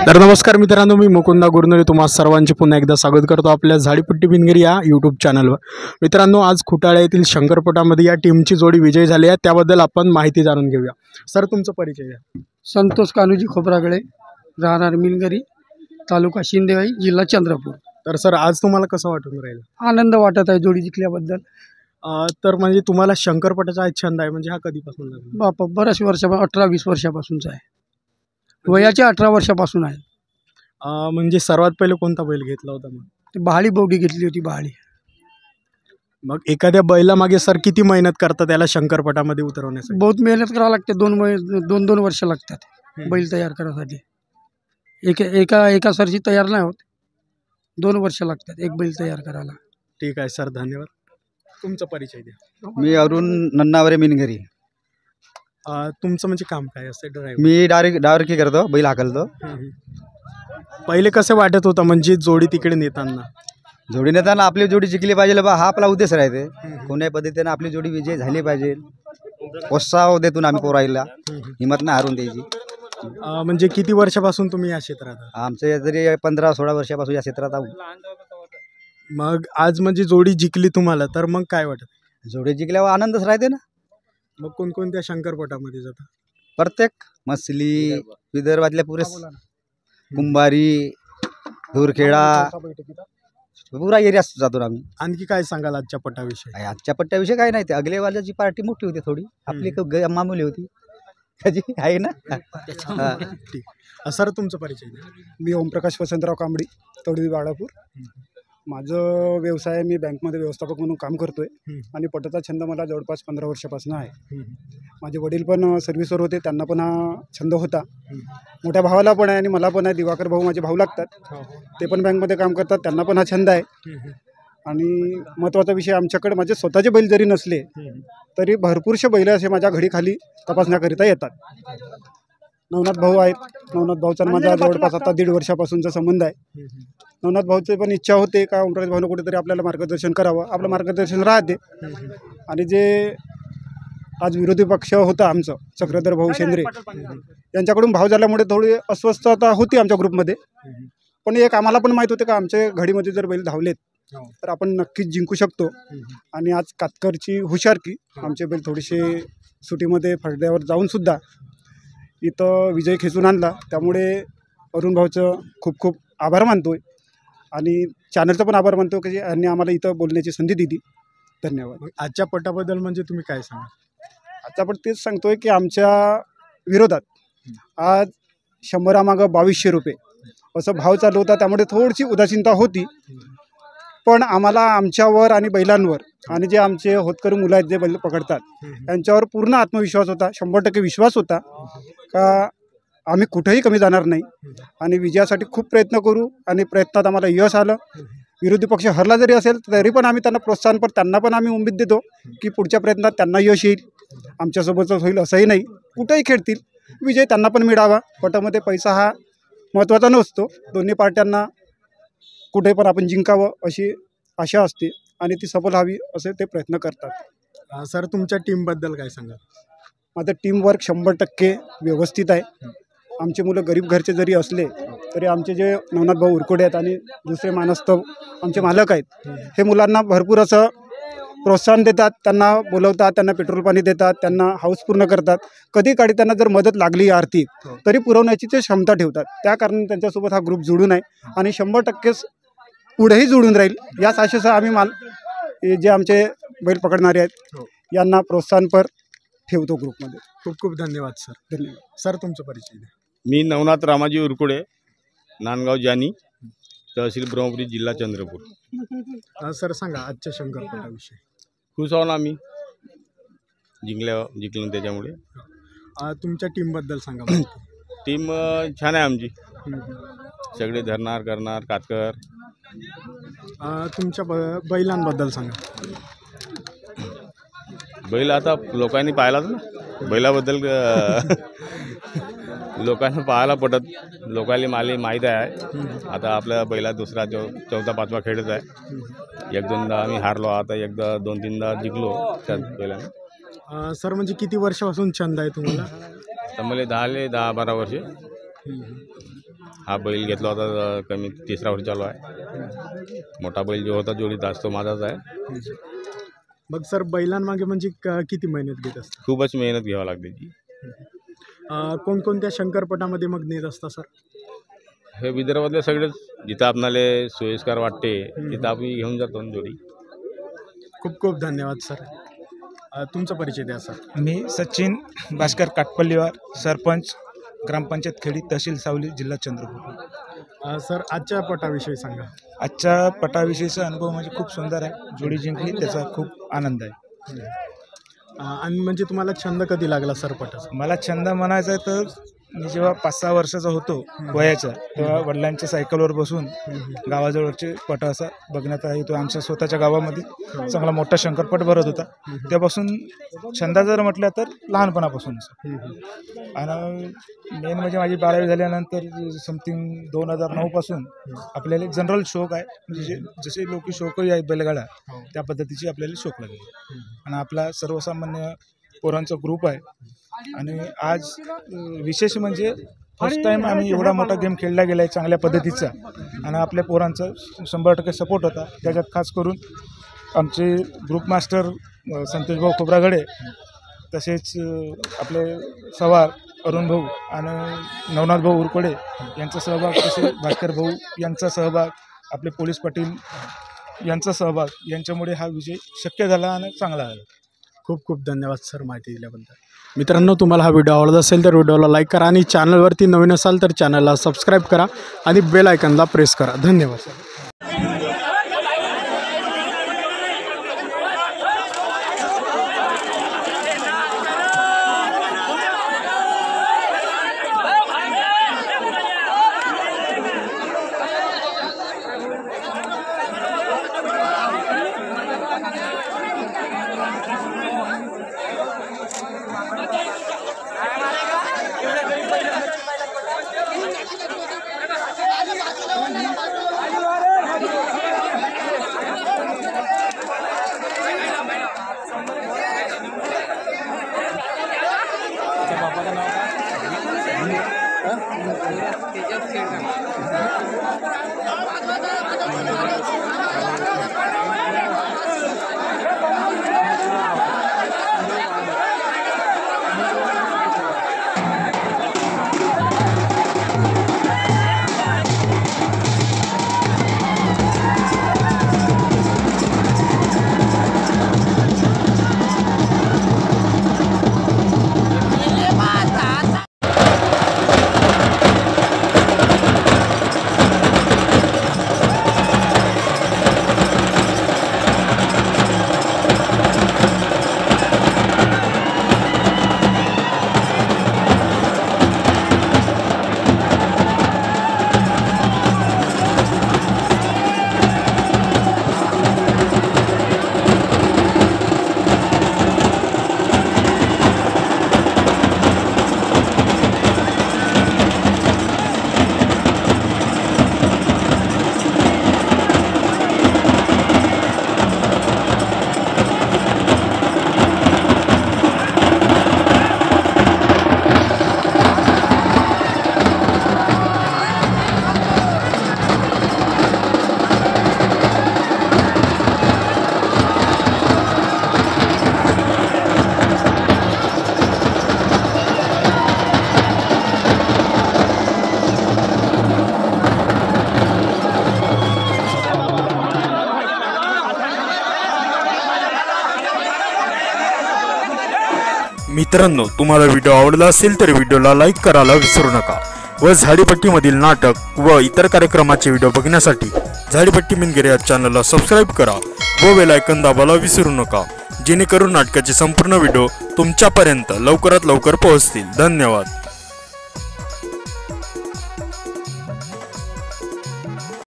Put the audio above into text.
तर नमस्कार मित्रांनो, मी मुकुंदा गुरनुले तुम्हा सर्वांचे पुन्हा एकदा स्वागत करतो आपल्या झाडीपट्टी बिनगिरी या यूट्यूब चॅनलवर। मित्रांनो, आज खुटाळा येथील शंकरपटामध्ये या टीमची जोडी विजयी झाली आहे, त्याबद्दल आपण माहिती जाणून घेऊया। सर, तुमचा परिचय द्या। संतोष कान्होजी खोपरागळे, राहणार मिनगरी, तालुका शिंदेवाई, जिल्हा चंद्रपूर। तर सर, आज तुम्हाला कसं वाटून राहील? आनंद वाटत आहे जोडी जिंकल्याबद्दल। तर म्हणजे तुम्हाला शंकरपटाचा छंद आहे, म्हणजे हा कधीपासून लागला? बापा बऱ्याच वर्षापासून 18-20 वर्षापासूनचा आहे, वयाच्या 18 वर्षापासून आहे। म्हणजे सर्वात पहिले कोणता बैल घेतला होता मग? ती बहाळी बोगी घेतली होती, बहाळी। मग एखाद्या बैलामागे सर किती मेहनत करतात त्याला शंकरपटामध्ये उतरवण्यासाठी? बहुत मेहनत करावं लागते, 2 वर्ष लागतात बैल तयार करायसाठी। एका सरशी तयार नाही होत, 2 वर्ष लागतात एक बैल तयार करायला। ठीक आहे सर, धन्यवाद। तुमचा परिचय द्या। मी अरुण नन्नावरे मिनगरी। तुमचं म्हणजे काम काय असते? ड्रायव्हर? मी डायरेक्ट करतो, बैल हाकलतो। पहिले कसं वाटत होतं म्हणजे जोडी तिकडे नेताना? जोडी नेताना आपली जोडी जिंकली पाहिजे बा, हा आपला उद्देश राहते। कोण्याही पद्धतीने आपली जोडी विजय झाली पाहिजे, उत्साह देतून आम्ही पोरायला हिंमत नाही हारून द्यायची। म्हणजे किती वर्षापासून तुम्ही या क्षेत्रात आहात? आमचे तरी 15-16 वर्षापासून या क्षेत्रात आहोत। मग आज म्हणजे जोडी जिंकली तुम्हाला, तर मग काय वाटत? जोडी जिंकल्यावर आनंदच राहते ना। मग कोणकोणत्या शंकरपटामध्ये जातात? प्रत्येक मसली, विदर्भातल्या पुरे कुंभारी, धुरखेडा, पुरा एरिया जातो आम्ही। आणखी काय सांगाल आजच्या पटाविषयी? आजच्या पट्ट्याविषयी काय नाही, ते अगलेवाल्याची पार्टी मोठी होती, थोडी आपली मामूली होती आहे ना। ठीक। सर, तुमचा परिचय द्या। मी ओमप्रकाश वसंतराव कांबडी, तडवी बाळापूर। माझं व्यवसाय, मी बँकमध्ये व्यवस्थापक म्हणून काम करतोय आणि पटाचा छंद मला जवळपास 15 वर्षापासून आहे। माझे वडील पण सर्व्हिसवर होते, त्यांना पण हा छंद होता। मोठ्या भावाला पण आहे आणि मला पण आहे। दिवाकर भाऊ माझे भाऊ लागतात, ते पण बँकमध्ये काम करतात, त्यांना पण हा छंद आहे। आणि महत्त्वाचा विषय, आमच्याकडे माझे स्वतःचे बैल जरी नसले तरी भरपूरशे बैल असे माझ्या घडीखाली तपासण्याकरिता येतात। नवनाथ भाऊ आहेत, नवनाथ भाऊचा माझा जवळपास आता 1.5 वर्षापासूनचा संबंध आहे। नवनाथ भाऊची पण इच्छा होते का ओमप्रकाश भाऊनं कुठेतरी आपल्याला मार्गदर्शन करावं, आपलं मार्गदर्शन राहते। आणि जे आज विरोधी पक्ष होता आमचं चक्रधर भाऊ शेंद्रे, यांच्याकडून भाव झाल्यामुळे थोडी अस्वस्थता होती आमच्या ग्रुपमध्ये। पण एक आम्हाला पण माहीत होते का आमच्या घडीमध्ये जर बैल धावलेत तर आपण नक्कीच जिंकू शकतो। आणि आज कातकरची हुशारकी, आमचे बैल थोडेसे सुटीमध्ये फडद्यावर जाऊन सुद्धा इथं विजय खेचून आणला, त्यामुळे अरुण भाऊचं खूप खूप आभार मानतोय आणि चॅनलचा पण आभार मानतो की यांनी आम्हाला इथं बोलण्याची संधी दिली। धन्यवाद। आजच्या पटाबद्दल म्हणजे तुम्ही काय सांगा? आता पण तेच सांगतोय की आमच्या विरोधात आज 100 मागं 2200 रुपये असं भाव चालू होता, त्यामुळे थोडीशी उदासीनता होती। पण आम्हाला आमच्यावर आणि बैलांवर आणि जे आमचे होतकरू मुलं आहेत जे बैल पकडतात त्यांच्यावर पूर्ण आत्मविश्वास होता, 100% विश्वास होता का आम्ही कुठेही कमी जाणार नाही आणि विजयासाठी खूप प्रयत्न करू। आणि प्रयत्नात आम्हाला यश आलं। विरोधी पक्ष हरला जरी असेल तरी पण आम्ही त्यांना प्रोत्साहन, पण त्यांना पण आम्ही उमेद देतो की पुढच्या प्रयत्नात त्यांना यश येईल, आमच्यासोबतच होईल असंही नाही, कुठेही खेळतील, विजय त्यांना पण मिळावा। पटामध्ये पैसा हा महत्त्वाचा नसतो, दोन्ही पार्ट्यांना कुठे पण आपण जिंकावं अशी आशा असते आणि ती सफल व्हावी असे ते प्रयत्न करतात। सर, तुमच्या टीमबद्दल काय सांगाल? माझं टीमवर्क 100% व्यवस्थित आहे। आमचे मुलं गरीब घरचे जरी असले तरी आमचे जे नवनाथ भाऊ उरकोडे आहेत आणि दुसरे मानस्तव आमचे मालक आहेत, हे मुलांना भरपूर असं प्रोत्साहन देतात, त्यांना बोलवतात, त्यांना पेट्रोल पाणी देतात, त्यांना हाऊस पूर्ण करतात। कधी काळी त्यांना जर मदत लागली आर्थिक तरी पुरवण्याची ते क्षमता ठेवतात। त्या कारणाने त्यांच्यासोबत हा ग्रुप जुळून आहे आणि 100% पुढेही जुळून राहील याच आशेसह आम्ही जे आमचे बैल पकडणारे आहेत यांना प्रोत्साहनपर ठेवतो ग्रुपमध्ये। खूप खूप धन्यवाद सर। धन्यवाद। सर, तुमचा परिचय द्या। मी नवनाथ रामाजी उरकुडे, नांदगाव जानी, तहसील ब्रह्मपुरी, जिल्हा चंद्रपूर। सर, सांगा आजच्या शंकरपटाविषयी। खुश आहो ना आम्ही जिंकलं त्याच्यामुळे। तुमच्या टीमबद्दल सांगा। टीम छान आहे आमची, सगळे धरणार करणार कातकर। तुमच्या बैलांबद्दल सांगा। बैल आता लोकांनी पाहिलाच ना, बैलाबद्दल लोकांना पाहायला पटत, लोकांना माहीत आहे। आता आपल्या बैला दुसरा चौथा पाचवा खेळच आहे। 1-2दा आम्ही हारलो, आता 2-3दा जिंकलो त्या बैलाने। सर, म्हणजे किती वर्षापासून छंद आहे तुम्हाला? तर मला 10-12 वर्षे। हा बैल घेतला होता कमी 3रा वर्ष चालू आहे. मोठा बैल जो होता जोडीदार तो माझाच आहे. मग सर बैलांमागे म्हणजे किती मेहनत घेत असता? खूपच मेहनत घ्यावी लागते ती. कोणकोणत्या शंकरपटामध्ये मग नेत असता सर? हे विदर्भातले सगळेच जिथं आपणाला सोयीस्कर वाटते तिथं आम्ही घेऊन जातो जोडी. खूप खूप धन्यवाद सर. तुमचा परिचय द्या सर. मी सचिन भास्कर काटपल्लीवार, सरपंच ग्रामपंचायत खेडी, तहसील सावली, जिल्हा चंद्रपूर. सर आजच्या पटाविषयी सांगा. आजच्या पटाविषयीचा अनुभव म्हणजे खूप सुंदर आहे. जोडी जिंकली त्याचा खूप आनंद आहे. आणि म्हणजे तुम्हाला छंद कधी लागला सर पटाचा? मला छंद म्हणायचा आहे तर मी जेव्हा 5-6 वर्षाचा होतो वयाच्या, तेव्हा वडिलांच्या सायकलवर बसून गावाजवळचे पट असा बघण्यात येतो. आमच्या स्वतःच्या गावामध्ये चांगला मोठा शंकरपट भरत होता. त्यापासून छंद जर म्हटलं तर लहानपणापासूनच. आणि मेन म्हणजे माझी 12वी झाल्यानंतर समथिंग 2009 पासून आपल्याला एक जनरल शौक आहे. म्हणजे जसे लोक शौकही आहे बैलगाडा, त्या पद्धतीची आपल्याला शौक लागली. आणि आपला सर्वसामान्य पोरांचा ग्रुप आहे. आणि आज विशेष म्हणजे फर्स्ट टाईम आम्ही एवढा मोठा गेम खेळला गेला आहे चांगल्या पद्धतीचा. आणि आपल्या पोरांचा 100% सपोर्ट होता. त्याच्यात खास करून आमचे ग्रुप मास्टर संतोष भाऊ खोब्रागडे, तसेच आपले सवार अरुण भाऊ आणि नवनाथ भाऊ उरकडे यांचा सहभाग, तसे भास्कर भाऊ यांचा सहभाग, आपले पोलीस पाटील यांचा सहभाग, यांच्यामुळे हा विजय शक्य झाला आणि चांगला झाला. खूप खूप धन्यवाद सर माहिती दिल्याबद्दल. मित्रांनो, तुम्हाला हा व्हिडिओ आवडत असेल तर व्हिडिओला लाईक करा आणि चॅनलवरती नवीन असाल तर चॅनलला सबस्क्राईब करा आणि बेल आयकॉनला प्रेस करा. धन्यवाद. मित्रांनो, तुम्हाला व्हिडिओ आवडला असेल तर व्हिडिओला लाईक करायला विसरू नका व झाडीपट्टीमधील नाटक व इतर कार्यक्रमाचे व्हिडिओ बघण्यासाठी झाडीपट्टी मिनगिरे या चॅनलला सबस्क्राईब करा व बेल आयकॉन दाबायला विसरू नका, जेणेकरून नाटकाचे संपूर्ण व्हिडिओ तुमच्यापर्यंत लवकरात लवकर पोहोचतील. धन्यवाद.